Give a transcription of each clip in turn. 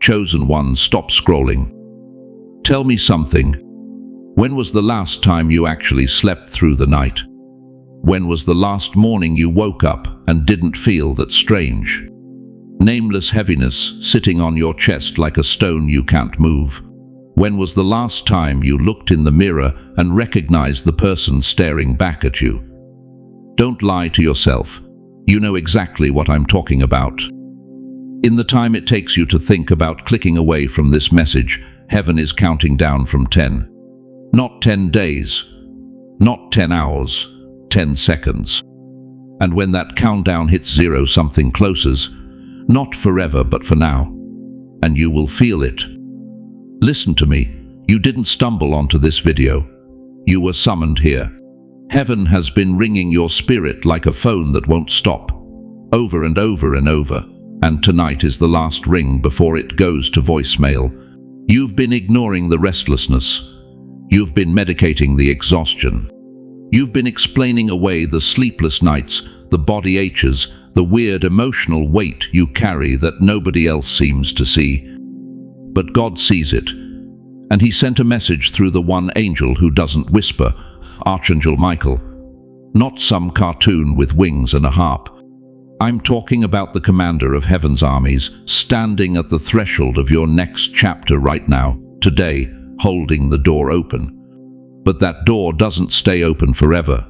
chosen one, stop scrolling. Tell me something. When was the last time you actually slept through the night? When was the last morning you woke up and didn't feel that strange, nameless heaviness sitting on your chest like a stone you can't move? When was the last time you looked in the mirror and recognized the person staring back at you? Don't lie to yourself. You know exactly what I'm talking about. In the time it takes you to think about clicking away from this message, heaven is counting down from 10. Not 10 days, not 10 hours, 10 seconds. And when that countdown hits 0, something closes, not forever but for now. And you will feel it. Listen to me, you didn't stumble onto this video. You were summoned here. Heaven has been ringing your spirit like a phone that won't stop, over and over and over. And tonight is the last ring before it goes to voicemail. You've been ignoring the restlessness. You've been medicating the exhaustion. You've been explaining away the sleepless nights, the body aches, the weird emotional weight you carry that nobody else seems to see. But God sees it, and He sent a message through the one angel who doesn't whisper, Archangel Michael. Not some cartoon with wings and a harp. I'm talking about the commander of heaven's armies, standing at the threshold of your next chapter right now, today, holding the door open. But that door doesn't stay open forever.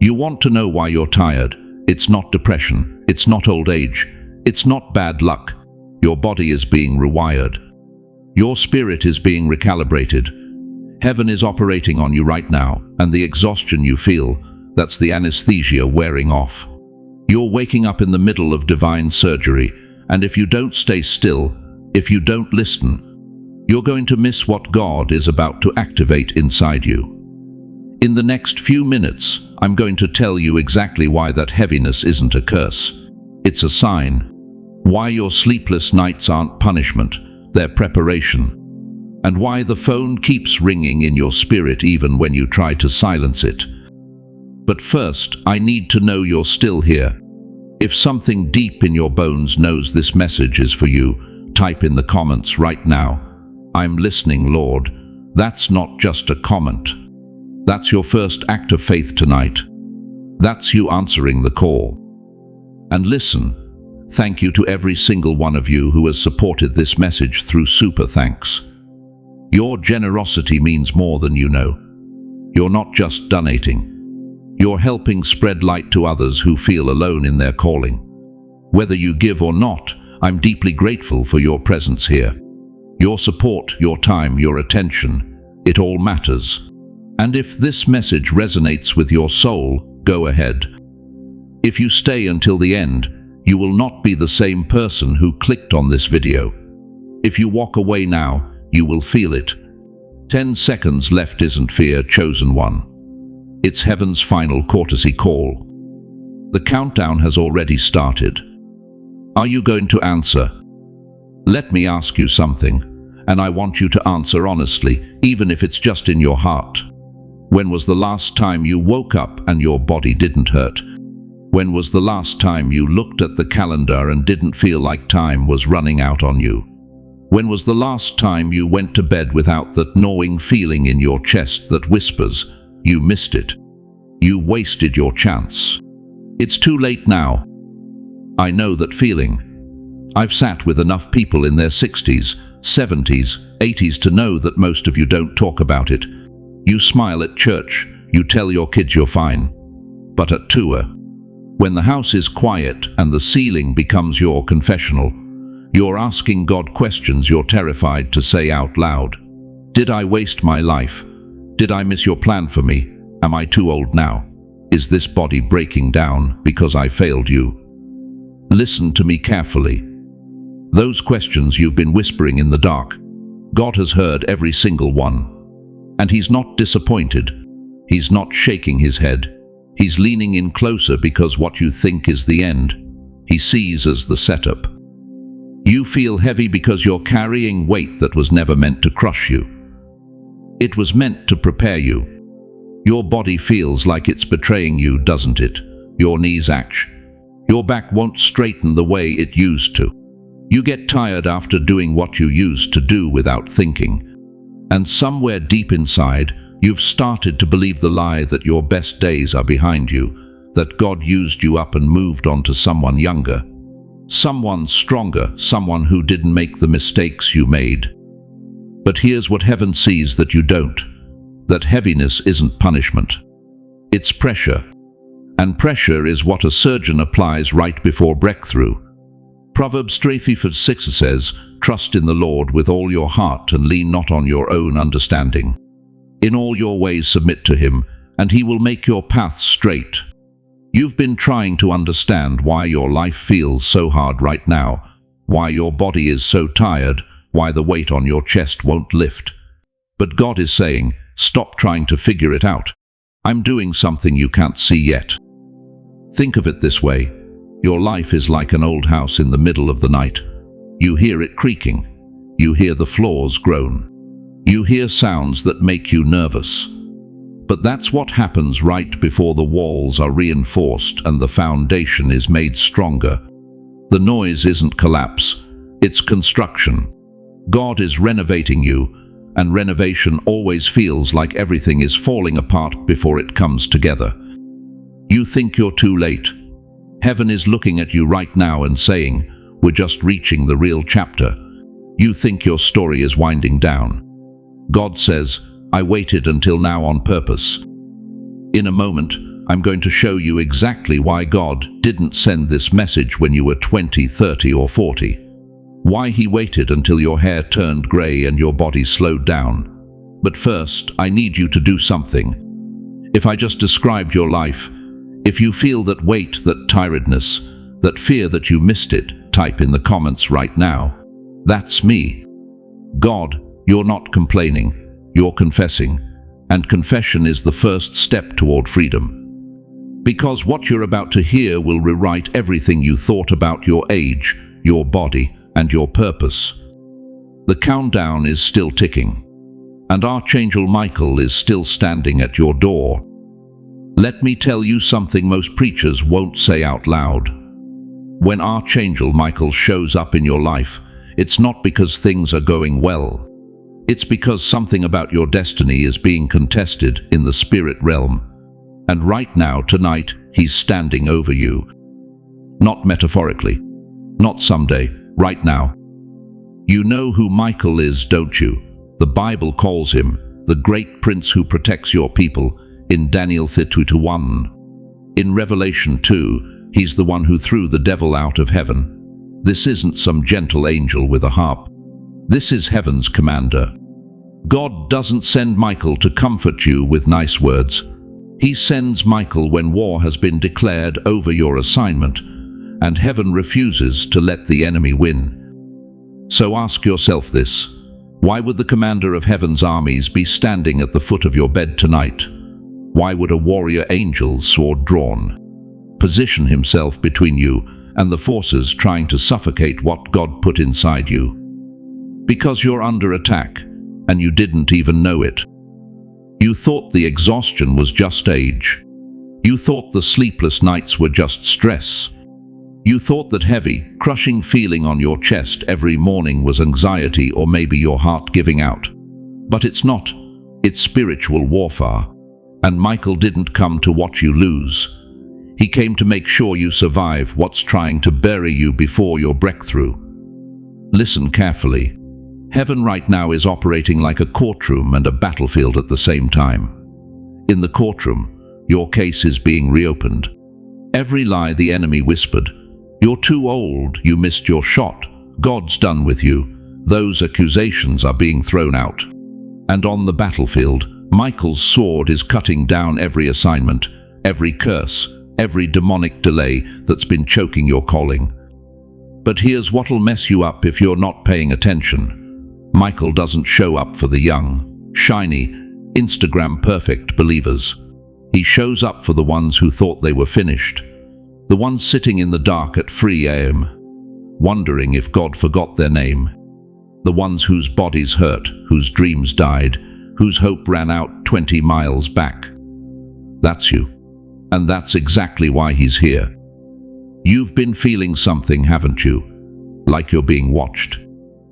You want to know why you're tired. It's not depression, it's not old age, it's not bad luck. Your body is being rewired. Your spirit is being recalibrated. Heaven is operating on you right now, and the exhaustion you feel, that's the anesthesia wearing off. You're waking up in the middle of divine surgery, and if you don't stay still, if you don't listen, you're going to miss what God is about to activate inside you. In the next few minutes, I'm going to tell you exactly why that heaviness isn't a curse. It's a sign. Why your sleepless nights aren't punishment, they're preparation. And why the phone keeps ringing in your spirit even when you try to silence it. But first, I need to know you're still here. If something deep in your bones knows this message is for you, type in the comments right now, I'm listening, Lord. That's not just a comment. That's your first act of faith tonight. That's you answering the call. And listen, thank you to every single one of you who has supported this message through super thanks. Your generosity means more than you know. You're not just donating. You're helping spread light to others who feel alone in their calling. Whether you give or not, I'm deeply grateful for your presence here. Your support, your time, your attention, it all matters. And if this message resonates with your soul, go ahead. If you stay until the end, you will not be the same person who clicked on this video. If you walk away now, you will feel it. 10 seconds left isn't fear, chosen one. It's heaven's final courtesy call. The countdown has already started. Are you going to answer? Let me ask you something, and I want you to answer honestly, even if it's just in your heart. When was the last time you woke up and your body didn't hurt? When was the last time you looked at the calendar and didn't feel like time was running out on you? When was the last time you went to bed without that gnawing feeling in your chest that whispers, you missed it. You wasted your chance. It's too late now. I know that feeling. I've sat with enough people in their 60s, 70s, 80s to know that most of you don't talk about it. You smile at church, you tell your kids you're fine. But at tour, when the house is quiet and the ceiling becomes your confessional, you're asking God questions you're terrified to say out loud. Did I waste my life? Did I miss your plan for me? Am I too old now? Is this body breaking down because I failed you? Listen to me carefully. Those questions you've been whispering in the dark, God has heard every single one. And He's not disappointed. He's not shaking His head. He's leaning in closer because what you think is the end, He sees as the setup. You feel heavy because you're carrying weight that was never meant to crush you. It was meant to prepare you. Your body feels like it's betraying you, doesn't it? Your knees ache. Your back won't straighten the way it used to. You get tired after doing what you used to do without thinking. And somewhere deep inside, you've started to believe the lie that your best days are behind you, that God used you up and moved on to someone younger. Someone stronger, someone who didn't make the mistakes you made. But here's what heaven sees that you don't. That heaviness isn't punishment. It's pressure. And pressure is what a surgeon applies right before breakthrough. Proverbs 3:6 says, "Trust in the Lord with all your heart and lean not on your own understanding. In all your ways submit to him, and he will make your paths straight." You've been trying to understand why your life feels so hard right now, why your body is so tired, why the weight on your chest won't lift. But God is saying, stop trying to figure it out. I'm doing something you can't see yet. Think of it this way. Your life is like an old house in the middle of the night. You hear it creaking. You hear the floors groan. You hear sounds that make you nervous. But that's what happens right before the walls are reinforced and the foundation is made stronger. The noise isn't collapse, it's construction. God is renovating you, and renovation always feels like everything is falling apart before it comes together. You think you're too late. Heaven is looking at you right now and saying, we're just reaching the real chapter. You think your story is winding down. God says, I waited until now on purpose. In a moment, I'm going to show you exactly why God didn't send this message when you were 20, 30 or 40. Why he waited until your hair turned grey and your body slowed down. But first, I need you to do something. If I just described your life, if you feel that weight, that tiredness, that fear that you missed it, type in the comments right now. That's me. God, you're not complaining, you're confessing. And confession is the first step toward freedom. Because what you're about to hear will rewrite everything you thought about your age, your body, and your purpose. The countdown is still ticking. And Archangel Michael is still standing at your door. Let me tell you something most preachers won't say out loud. When Archangel Michael shows up in your life, it's not because things are going well. It's because something about your destiny is being contested in the spirit realm. And right now, tonight, he's standing over you. Not metaphorically. Not someday. Right now. You know who Michael is, don't you? The Bible calls him the great prince who protects your people in Daniel 3:1. In Revelation 2, he's the one who threw the devil out of heaven. This isn't some gentle angel with a harp. This is heaven's commander. God doesn't send Michael to comfort you with nice words. He sends Michael when war has been declared over your assignment, and heaven refuses to let the enemy win. So ask yourself this. Why would the commander of heaven's armies be standing at the foot of your bed tonight? Why would a warrior angel, sword drawn, position himself between you and the forces trying to suffocate what God put inside you? Because you're under attack, and you didn't even know it. You thought the exhaustion was just age. You thought the sleepless nights were just stress. You thought that heavy, crushing feeling on your chest every morning was anxiety or maybe your heart giving out. But it's not. It's spiritual warfare. And Michael didn't come to watch you lose. He came to make sure you survive what's trying to bury you before your breakthrough. Listen carefully. Heaven right now is operating like a courtroom and a battlefield at the same time. In the courtroom, your case is being reopened. Every lie the enemy whispered, you're too old, you missed your shot, God's done with you, those accusations are being thrown out. And on the battlefield, Michael's sword is cutting down every assignment, every curse, every demonic delay that's been choking your calling. But here's what'll mess you up if you're not paying attention. Michael doesn't show up for the young, shiny, Instagram-perfect believers. He shows up for the ones who thought they were finished. The ones sitting in the dark at 3 a.m., wondering if God forgot their name. The ones whose bodies hurt, whose dreams died, whose hope ran out 20 miles back. That's you. And that's exactly why he's here. You've been feeling something, haven't you? like you're being watched,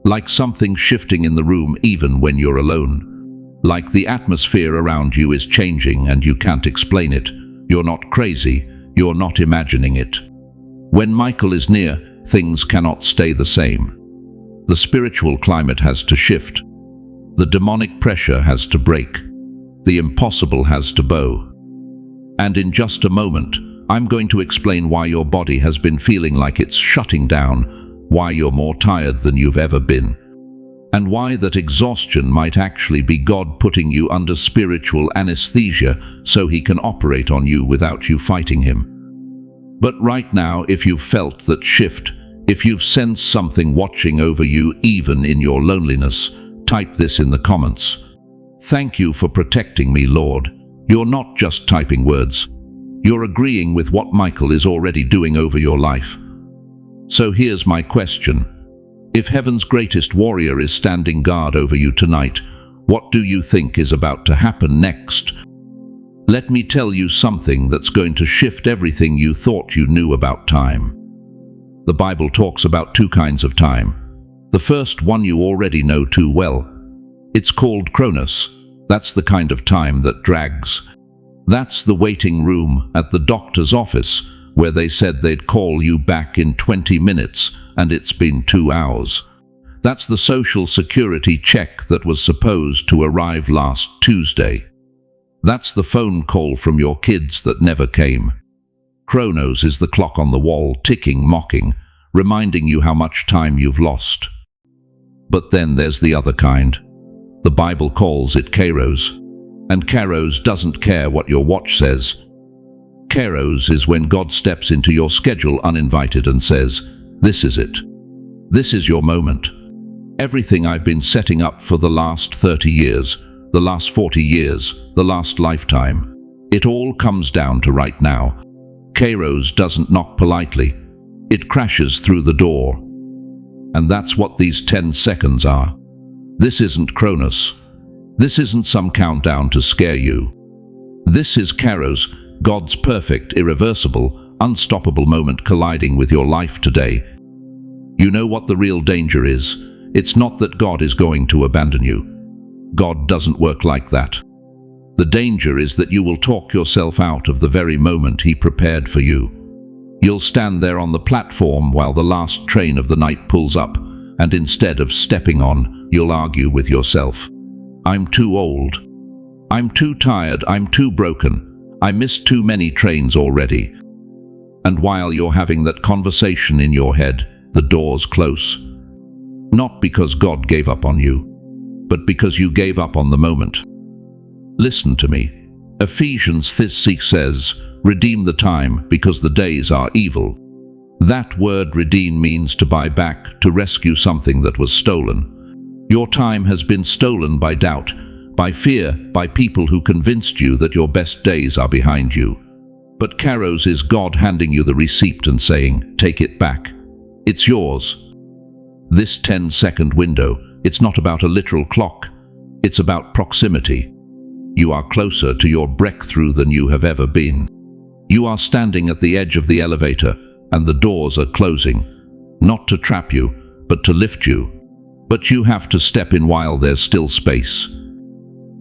like something shifting in the room even when you're alone, like the atmosphere around you is changing and you can't explain it. You're not crazy, you're not imagining it. When Michael is near, things cannot stay the same. The spiritual climate has to shift. The demonic pressure has to break. The impossible has to bow. And in just a moment, I'm going to explain why your body has been feeling like it's shutting down, why you're more tired than you've ever been, and why that exhaustion might actually be God putting you under spiritual anesthesia so He can operate on you without you fighting Him. But right now, if you've felt that shift, if you've sensed something watching over you even in your loneliness, type this in the comments. Thank you for protecting me, Lord. You're not just typing words. You're agreeing with what Michael is already doing over your life. So here's my question. If heaven's greatest warrior is standing guard over you tonight, what do you think is about to happen next? Let me tell you something that's going to shift everything you thought you knew about time. The Bible talks about two kinds of time. The first one you already know too well. It's called kairos. That's the kind of time that drags. That's the waiting room at the doctor's office where they said they'd call you back in 20 minutes and it's been 2 hours. That's the social security check that was supposed to arrive last Tuesday. That's the phone call from your kids that never came. Kairos is the clock on the wall, ticking, mocking, reminding you how much time you've lost. But then there's the other kind. The Bible calls it kairos. And kairos doesn't care what your watch says. Kairos is when God steps into your schedule uninvited and says, "This is it. This is your moment. Everything I've been setting up for the last 30 years, the last 40 years, the last lifetime, it all comes down to right now." Kairos doesn't knock politely. It crashes through the door. And that's what these 10 seconds are. This isn't kairos. This isn't some countdown to scare you. This is kairos, God's perfect, irreversible, unstoppable moment colliding with your life today. You know what the real danger is? It's not that God is going to abandon you. God doesn't work like that. The danger is that you will talk yourself out of the very moment He prepared for you. You'll stand there on the platform while the last train of the night pulls up, and instead of stepping on, you'll argue with yourself. I'm too old. I'm too tired. I'm too broken. I missed too many trains already. And while you're having that conversation in your head, the door's close. Not because God gave up on you, but because you gave up on the moment. Listen to me. Ephesians 6 says, "Redeem the time, because the days are evil." That word redeem means to buy back, to rescue something that was stolen. Your time has been stolen by doubt, by fear, by people who convinced you that your best days are behind you. But kairos is God handing you the receipt and saying, "Take it back. It's yours." This 10-second window, it's not about a literal clock. It's about proximity. You are closer to your breakthrough than you have ever been. You are standing at the edge of the elevator, and the doors are closing, not to trap you, but to lift you. But you have to step in while there's still space.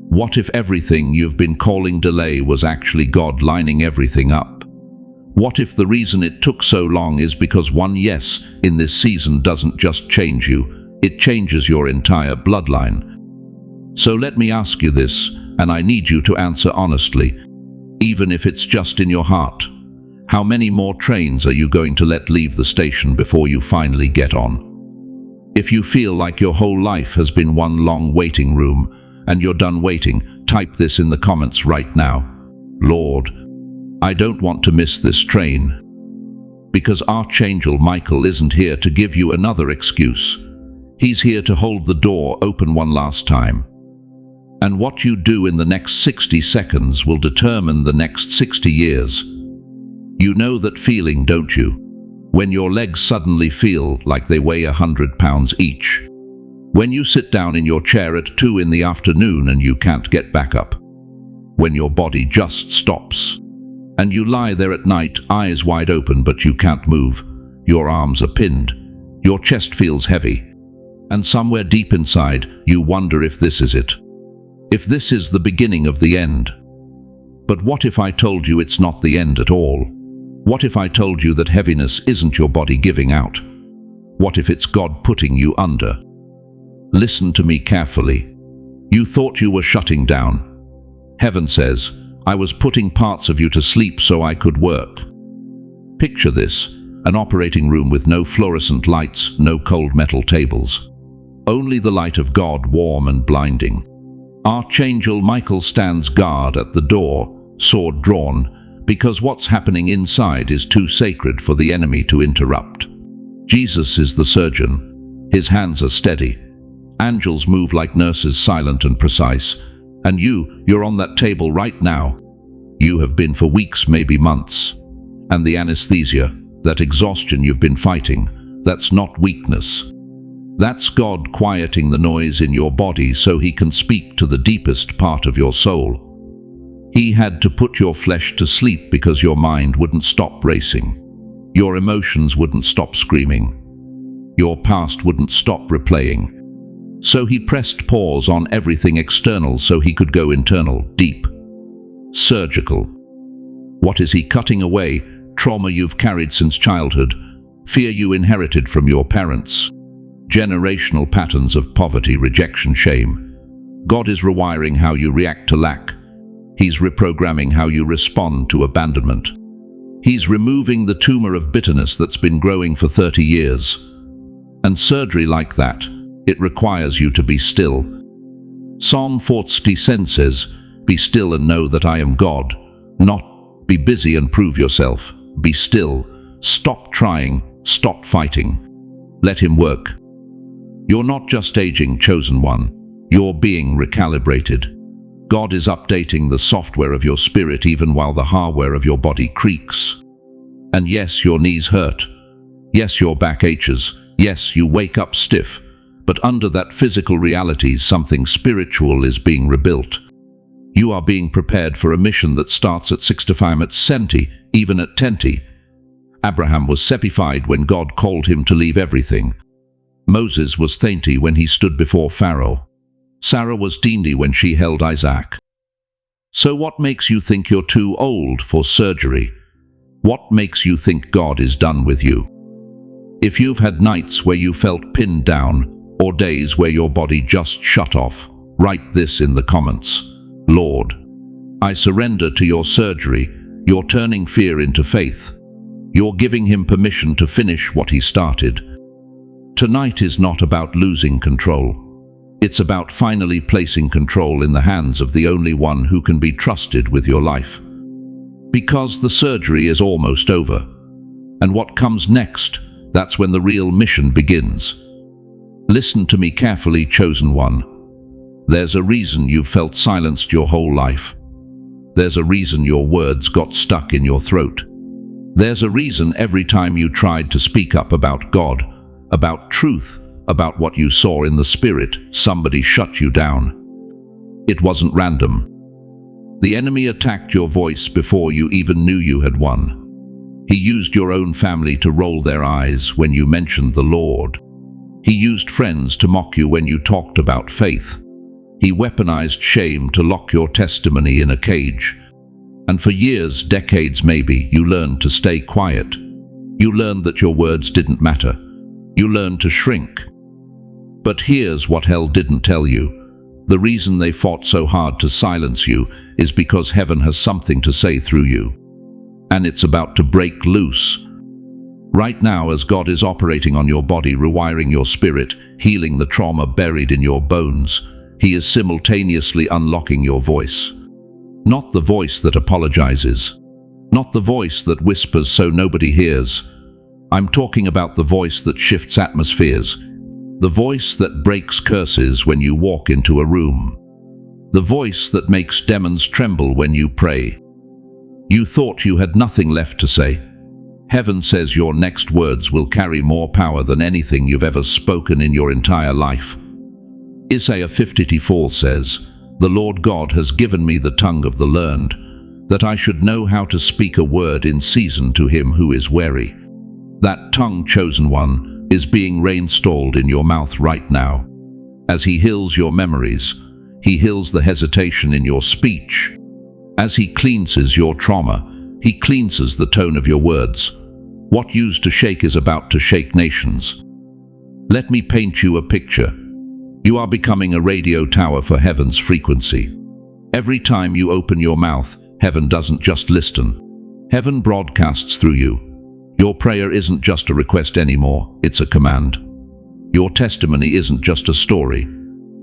What if everything you've been calling delay was actually God lining everything up? What if the reason it took so long is because one yes in this season doesn't just change you, it changes your entire bloodline? So let me ask you this, and I need you to answer honestly, even if it's just in your heart. How many more trains are you going to let leave the station before you finally get on? If you feel like your whole life has been one long waiting room, and you're done waiting, type this in the comments right now. Lord, I don't want to miss this train. Because Archangel Michael isn't here to give you another excuse. He's here to hold the door open one last time. And what you do in the next 60 seconds will determine the next 60 years. You know that feeling, don't you? When your legs suddenly feel like they weigh 100 pounds each. When you sit down in your chair at 2 in the afternoon and you can't get back up. When your body just stops. And you lie there at night, eyes wide open, but you can't move. Your arms are pinned. Your chest feels heavy. And somewhere deep inside, you wonder if this is it. If this is the beginning of the end. But what if I told you it's not the end at all? What if I told you that heaviness isn't your body giving out? What if it's God putting you under? Listen to me carefully. You thought you were shutting down. Heaven says, I was putting parts of you to sleep so I could work. Picture this, an operating room with no fluorescent lights, no cold metal tables. Only the light of God, warm and blinding. Archangel Michael stands guard at the door, sword drawn, because what's happening inside is too sacred for the enemy to interrupt. Jesus is the surgeon. His hands are steady. Angels move like nurses, silent and precise. And you're on that table right now. You have been for weeks, maybe months. And the anesthesia, that exhaustion you've been fighting, that's not weakness. That's God quieting the noise in your body so He can speak to the deepest part of your soul. He had to put your flesh to sleep because your mind wouldn't stop racing. Your emotions wouldn't stop screaming. Your past wouldn't stop replaying. So He pressed pause on everything external so He could go internal, deep. Surgical. What is He cutting away? Trauma you've carried since childhood, fear you inherited from your parents, generational patterns of poverty, rejection, shame. God is rewiring how you react to lack. He's reprogramming how you respond to abandonment. He's removing the tumor of bitterness that's been growing for 30 years. And surgery like that, it requires you to be still. Psalm 40:10 says, be still and know that I am God. Not be busy and prove yourself. Be still. Stop trying. Stop fighting. Let Him work. You're not just aging, chosen one. You're being recalibrated. God is updating the software of your spirit even while the hardware of your body creaks. And yes, your knees hurt. Yes, your back aches. Yes, you wake up stiff. But under that physical reality, something spiritual is being rebuilt. You are being prepared for a mission that starts at 65, at 70, even at 10. Abraham was 75 when God called him to leave everything. Moses was 30 when he stood before Pharaoh. Sarah was 90 when she held Isaac. So what makes you think you're too old for surgery? What makes you think God is done with you? If you've had nights where you felt pinned down, or days where your body just shut off, write this in the comments. Lord, I surrender to your surgery. You're turning fear into faith. You're giving Him permission to finish what He started. Tonight is not about losing control. It's about finally placing control in the hands of the only one who can be trusted with your life. Because the surgery is almost over. And what comes next, that's when the real mission begins. Listen to me carefully, chosen one. There's a reason you've felt silenced your whole life. There's a reason your words got stuck in your throat. There's a reason every time you tried to speak up about God, about truth, about what you saw in the spirit, somebody shut you down. It wasn't random. The enemy attacked your voice before you even knew you had won. He used your own family to roll their eyes when you mentioned the Lord. He used friends to mock you when you talked about faith. He weaponized shame to lock your testimony in a cage. And for years, decades maybe, you learned to stay quiet. You learned that your words didn't matter. You learned to shrink. But here's what hell didn't tell you. The reason they fought so hard to silence you is because heaven has something to say through you. And it's about to break loose. Right now, as God is operating on your body, rewiring your spirit, healing the trauma buried in your bones, He is simultaneously unlocking your voice. Not the voice that apologizes. Not the voice that whispers so nobody hears. I'm talking about the voice that shifts atmospheres. The voice that breaks curses when you walk into a room. The voice that makes demons tremble when you pray. You thought you had nothing left to say. Heaven says your next words will carry more power than anything you've ever spoken in your entire life. Isaiah 50:4 says, "The Lord God has given me the tongue of the learned, that I should know how to speak a word in season to him who is weary." That tongue, chosen one, is being reinstalled in your mouth right now. As he heals your memories, he heals the hesitation in your speech. As he cleanses your trauma, he cleanses the tone of your words. What used to shake is about to shake nations. Let me paint you a picture. You are becoming a radio tower for heaven's frequency. Every time you open your mouth, heaven doesn't just listen. Heaven broadcasts through you. Your prayer isn't just a request anymore, it's a command. Your testimony isn't just a story,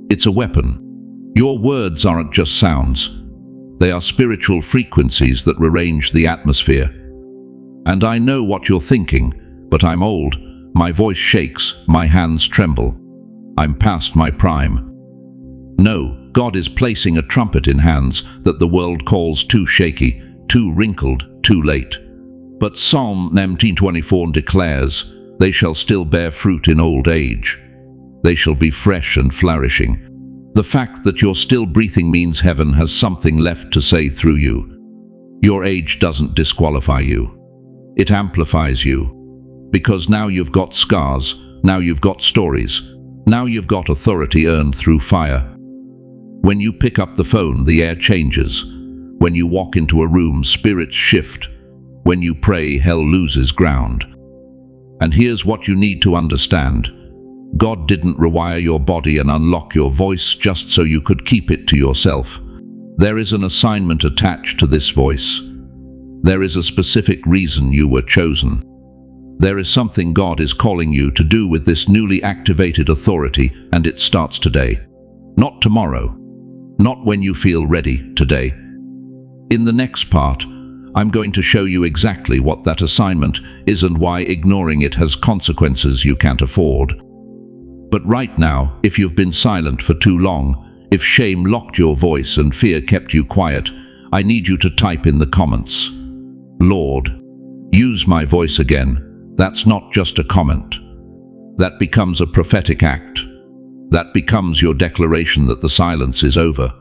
it's a weapon. Your words aren't just sounds. They are spiritual frequencies that rearrange the atmosphere. And I know what you're thinking, but I'm old, my voice shakes, my hands tremble. I'm past my prime. No, God is placing a trumpet in hands that the world calls too shaky, too wrinkled, too late. But Psalm 19:24 declares, they shall still bear fruit in old age. They shall be fresh and flourishing. The fact that you're still breathing means heaven has something left to say through you. Your age doesn't disqualify you. It amplifies you. Because now you've got scars, now you've got stories, now you've got authority earned through fire. When you pick up the phone, the air changes. When you walk into a room, spirits shift. When you pray, hell loses ground. And here's what you need to understand. God didn't rewire your body and unlock your voice just so you could keep it to yourself. There is an assignment attached to this voice. There is a specific reason you were chosen. There is something God is calling you to do with this newly activated authority, and it starts today. Not tomorrow. Not when you feel ready, today. In the next part, I'm going to show you exactly what that assignment is and why ignoring it has consequences you can't afford. But right now, if you've been silent for too long, if shame locked your voice and fear kept you quiet, I need you to type in the comments, Lord, use my voice again. That's not just a comment. That becomes a prophetic act. That becomes your declaration that the silence is over.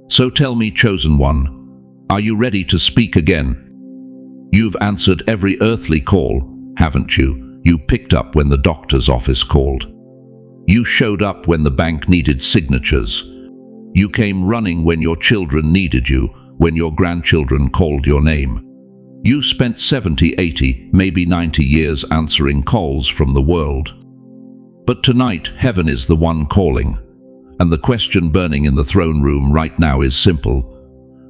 So tell me, chosen one, are you ready to speak again? You've answered every earthly call, haven't you? You picked up when the doctor's office called. You showed up when the bank needed signatures. You came running when your children needed you, when your grandchildren called your name. You spent 70, 80, maybe 90 years answering calls from the world. But tonight, heaven is the one calling. And the question burning in the throne room right now is simple.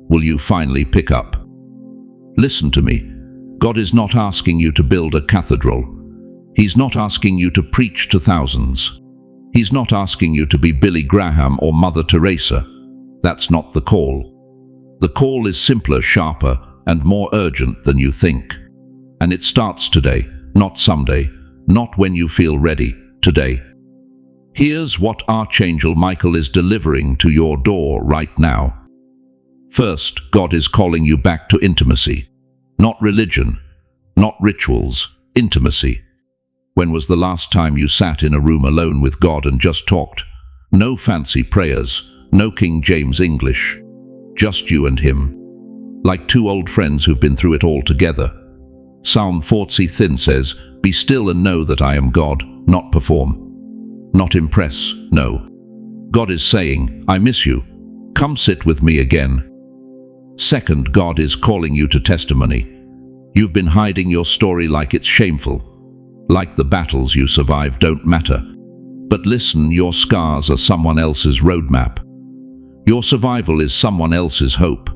Will you finally pick up? Listen to me. God is not asking you to build a cathedral. He's not asking you to preach to thousands. He's not asking you to be Billy Graham or Mother Teresa. That's not the call. The call is simpler, sharper, and more urgent than you think. And it starts today, not someday, not when you feel ready, today. Here's what Archangel Michael is delivering to your door right now. First, God is calling you back to intimacy. Not religion, not rituals, intimacy. When was the last time you sat in a room alone with God and just talked? No fancy prayers, no King James English. Just you and him. Like two old friends who've been through it all together. Psalm 40:10 says, be still and know that I am God, not perform. Not impress, no. God is saying, I miss you. Come sit with me again. Second, God is calling you to testimony. You've been hiding your story like it's shameful. Like the battles you survived don't matter. But listen, your scars are someone else's roadmap. Your survival is someone else's hope.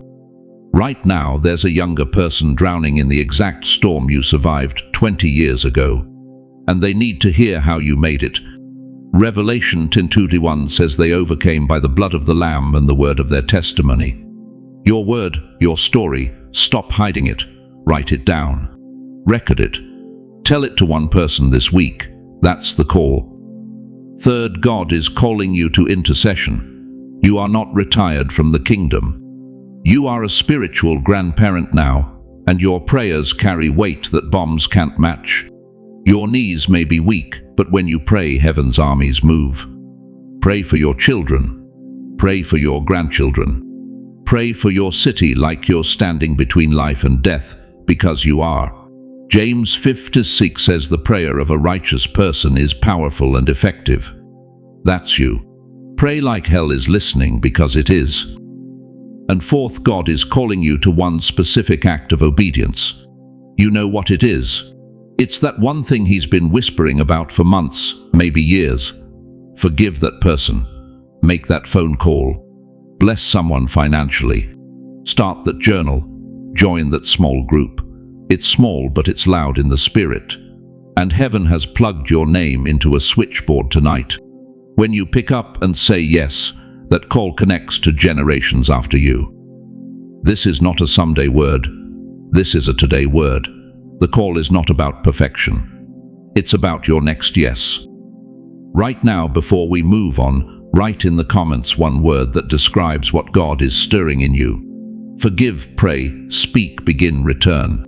Right now, there's a younger person drowning in the exact storm you survived 20 years ago. And they need to hear how you made it. Revelation 10:21 says they overcame by the blood of the Lamb and the word of their testimony. Your word, your story, stop hiding it. Write it down. Record it. Tell it to one person this week. That's the call. Third, God is calling you to intercession. You are not retired from the kingdom. You are a spiritual grandparent now, and your prayers carry weight that bombs can't match. Your knees may be weak, but when you pray, heaven's armies move. Pray for your children. Pray for your grandchildren. Pray for your city like you're standing between life and death, because you are. James 5:6 says the prayer of a righteous person is powerful and effective. That's you. Pray like hell is listening, because it is. And fourth, God is calling you to one specific act of obedience. You know what it is. It's that one thing he's been whispering about for months, maybe years. Forgive that person. Make that phone call. Bless someone financially. Start that journal. Join that small group. It's small, but it's loud in the spirit. And heaven has plugged your name into a switchboard tonight. When you pick up and say yes, that call connects to generations after you. This is not a someday word. This is a today word. The call is not about perfection. It's about your next yes. Right now, before we move on, write in the comments one word that describes what God is stirring in you. Forgive, pray, speak, begin, return.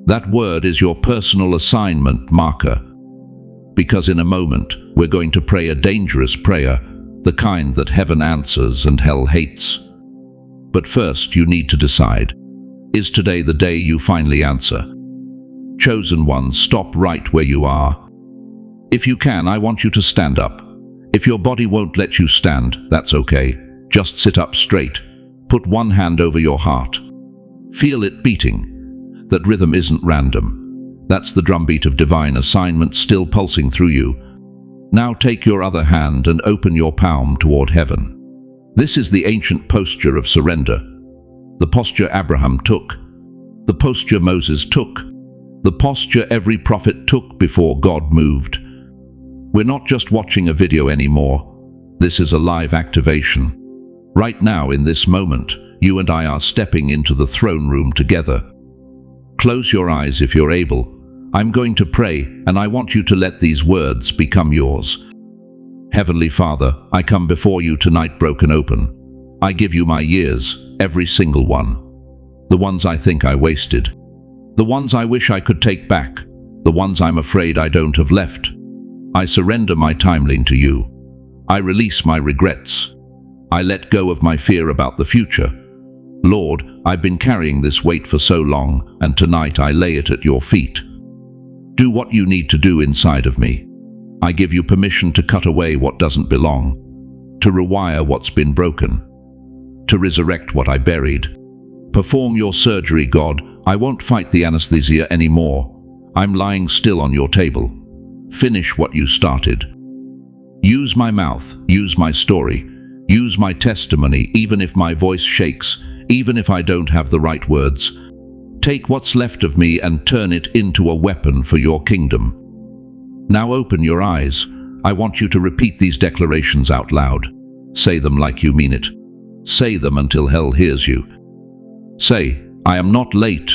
That word is your personal assignment marker. Because in a moment, we're going to pray a dangerous prayer, the kind that heaven answers and hell hates. But first, you need to decide. Is today the day you finally answer? Chosen one, stop right where you are. If you can, I want you to stand up. If your body won't let you stand, that's okay. Just sit up straight. Put one hand over your heart. Feel it beating. That rhythm isn't random. That's the drumbeat of divine assignment still pulsing through you. Now take your other hand and open your palm toward heaven. This is the ancient posture of surrender. The posture Abraham took. The posture Moses took. The posture every prophet took before God moved. We're not just watching a video anymore. This is a live activation. Right now, in this moment, you and I are stepping into the throne room together. Close your eyes if you're able. I'm going to pray, and I want you to let these words become yours. Heavenly Father, I come before you tonight broken open. I give you my years, every single one. The ones I think I wasted. The ones I wish I could take back. The ones I'm afraid I don't have left. I surrender my timeline to you. I release my regrets. I let go of my fear about the future. Lord, I've been carrying this weight for so long, and tonight I lay it at your feet. Do what you need to do inside of me. I give you permission to cut away what doesn't belong, to rewire what's been broken, to resurrect what I buried. Perform your surgery, God. I won't fight the anesthesia anymore. I'm lying still on your table. Finish what you started. Use my mouth, use my story, use my testimony, even if my voice shakes, even if I don't have the right words. Take what's left of me and turn it into a weapon for your kingdom. Now open your eyes. I want you to repeat these declarations out loud. Say them like you mean it. Say them until hell hears you. Say, I am not late.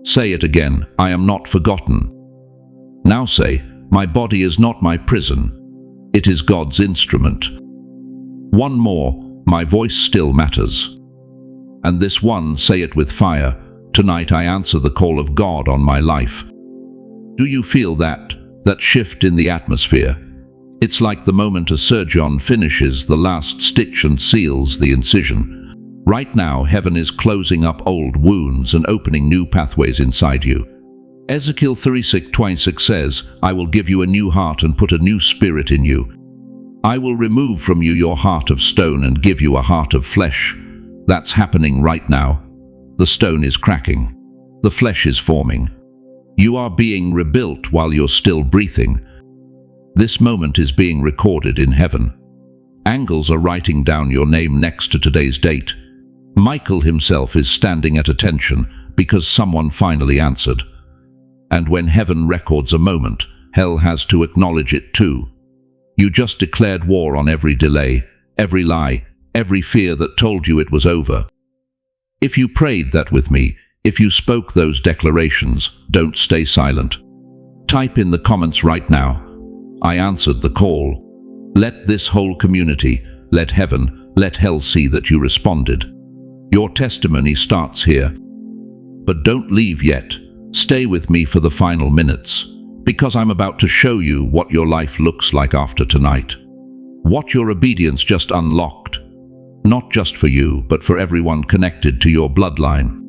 Say it again, I am not forgotten. Now say, my body is not my prison. It is God's instrument. One more, my voice still matters. And this one, say it with fire. Tonight I answer the call of God on my life. Do you feel that shift in the atmosphere? It's like the moment a surgeon finishes the last stitch and seals the incision. Right now, heaven is closing up old wounds and opening new pathways inside you. Ezekiel 36:26 says, I will give you a new heart and put a new spirit in you. I will remove from you your heart of stone and give you a heart of flesh. That's happening right now. The stone is cracking. The flesh is forming. You are being rebuilt while you're still breathing. This moment is being recorded in heaven. Angels are writing down your name next to today's date. Michael himself is standing at attention because someone finally answered. And when heaven records a moment, hell has to acknowledge it too. You just declared war on every delay, every lie, every fear that told you it was over. If you prayed that with me, if you spoke those declarations, don't stay silent. Type in the comments right now, I answered the call. Let this whole community, let heaven, let hell see that you responded. Your testimony starts here. But don't leave yet. Stay with me for the final minutes, because I'm about to show you what your life looks like after tonight. What your obedience just unlocked. Not just for you, but for everyone connected to your bloodline.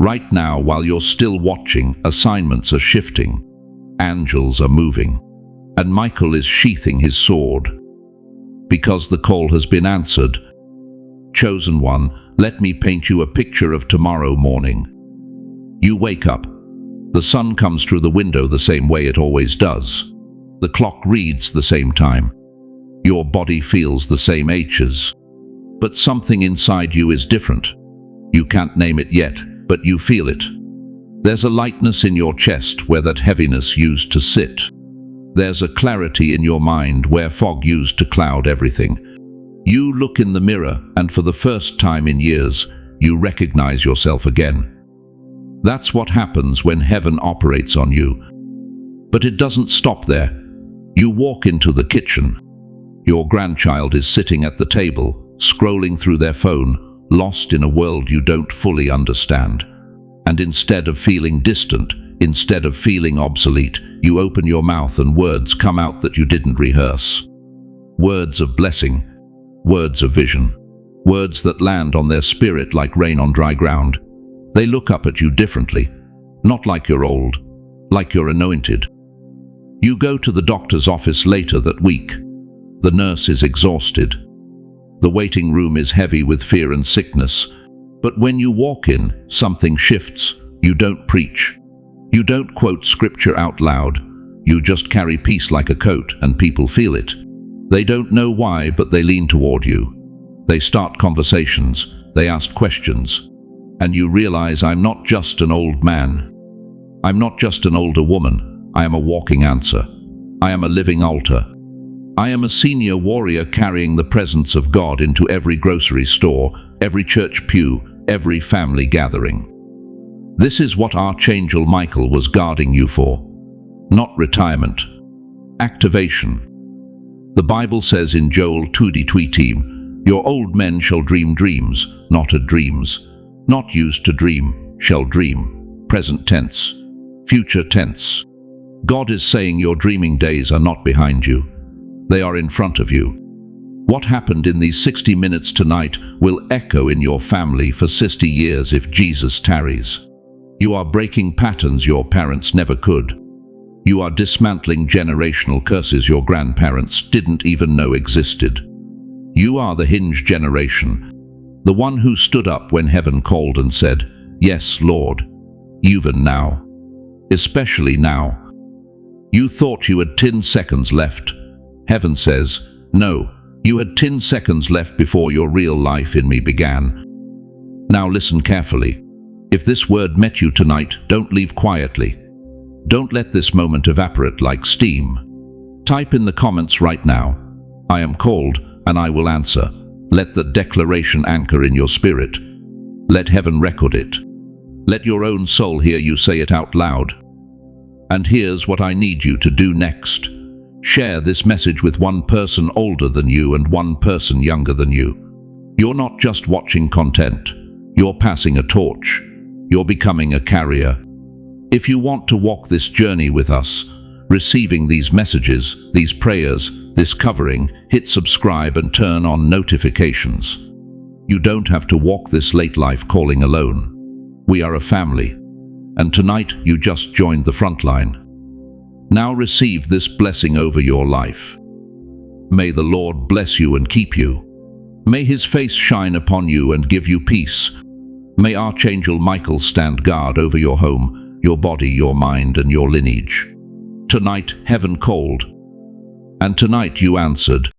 Right now, while you're still watching, assignments are shifting, angels are moving, and Michael is sheathing his sword. Because the call has been answered. Chosen one, let me paint you a picture of tomorrow morning. You wake up. The sun comes through the window the same way it always does. The clock reads the same time. Your body feels the same aches. But something inside you is different. You can't name it yet, but you feel it. There's a lightness in your chest where that heaviness used to sit. There's a clarity in your mind where fog used to cloud everything. You look in the mirror, and for the first time in years, you recognize yourself again. That's what happens when heaven operates on you. But it doesn't stop there. You walk into the kitchen. Your grandchild is sitting at the table, scrolling through their phone, lost in a world you don't fully understand. And instead of feeling distant, instead of feeling obsolete, you open your mouth and words come out that you didn't rehearse. Words of blessing, words of vision, words that land on their spirit like rain on dry ground. They look up at you differently, not like you're old, like you're anointed. You go to the doctor's office later that week. The nurse is exhausted. The waiting room is heavy with fear and sickness. But when you walk in, something shifts. You don't preach. You don't quote scripture out loud. You just carry peace like a coat, and people feel it. They don't know why, but they lean toward you. They start conversations. They ask questions. And you realize, I'm not just an old man. I'm not just an older woman. I am a walking answer. I am a living altar. I am a senior warrior carrying the presence of God into every grocery store, every church pew, every family gathering. This is what Archangel Michael was guarding you for. Not retirement. Activation. The Bible says in Joel 2:20, your old men shall dream dreams, not a dreams. Not used to dream, shall dream. Present tense. Future tense. God is saying your dreaming days are not behind you. They are in front of you. What happened in these 60 minutes tonight will echo in your family for 60 years if Jesus tarries. You are breaking patterns your parents never could. You are dismantling generational curses your grandparents didn't even know existed. You are the hinge generation, the one who stood up when heaven called and said, yes, Lord, even now, especially now. You thought you had 10 seconds left. Heaven says, no, you had 10 seconds left before your real life in me began. Now listen carefully. If this word met you tonight, don't leave quietly. Don't let this moment evaporate like steam. Type in the comments right now, I am called and I will answer. Let the declaration anchor in your spirit. Let heaven record it. Let your own soul hear you say it out loud. And here's what I need you to do next. Share this message with one person older than you and one person younger than you. You're not just watching content. You're passing a torch. You're becoming a carrier. If you want to walk this journey with us, receiving these messages, these prayers, this covering, hit subscribe and turn on notifications. You don't have to walk this late life calling alone. We are a family. And tonight you just joined the front line. Now receive this blessing over your life. May the Lord bless you and keep you. May his face shine upon you and give you peace. May Archangel Michael stand guard over your home, your body, your mind, and your lineage. Tonight heaven called. And tonight you answered.